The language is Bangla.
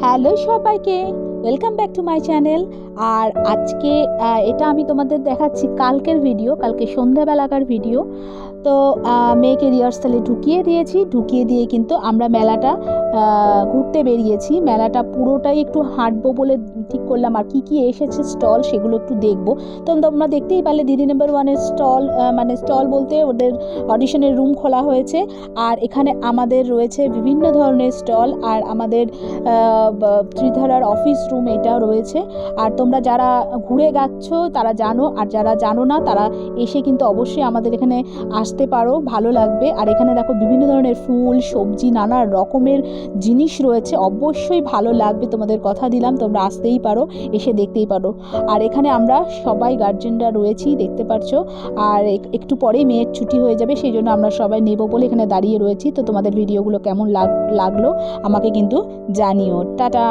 হ্যালো সবাইকে, welcome back to my channel. আর আজকে এটা আমি তোমাদের দেখাচ্ছি কালকের ভিডিও, কালকে সন্ধ্যাবেলাকার ভিডিও। তো মেয়েকে রিহার্সালে ঢুকিয়ে দিয়ে কিন্তু আমরা মেলাটা ঘুরতে বেরিয়েছি। মেলাটা পুরোটাই একটু হাঁটবো বলে ঠিক করলাম, আর কি এসেছে স্টল সেগুলো একটু দেখবো। তো তোমরা দেখতেই পারলে দিদি নাম্বার ওয়ানের স্টল, মানে স্টল বলতে ওদের অডিশনের রুম খোলা হয়েছে। আর এখানে আমাদের রয়েছে বিভিন্ন ধরনের স্টল, আর আমাদের ত্রিধারার অফিস রুম এটাও রয়েছে। আর তোমরা যারা ঘুরে যাচ্ছ তারা জানো, আর যারা জানো না তারা এসে কিন্তু অবশ্যই আমাদের এখানে আসতে পারো, ভালো লাগবে। আর এখানে দেখো বিভিন্ন ধরনের ফুল, সবজি, নানা রকমের জিনিস রয়েছে, অবশ্যই ভালো লাগবে, তোমাদের কথা দিলাম, তোমরা আসতেই পারো, এসে দেখতেই পারো। আর এখানে আমরা সবাই গার্জেনরা রয়েছি, দেখতে পাচ্ছ। আর একটু পরেই মেয়ের ছুটি হয়ে যাবে, সেই জন্য আমরা সবাই নেব বলে এখানে দাঁড়িয়ে রয়েছি। তো তোমাদের ভিডিওগুলো কেমন লাগলো আমাকে কিন্তু জানিও। টাটা।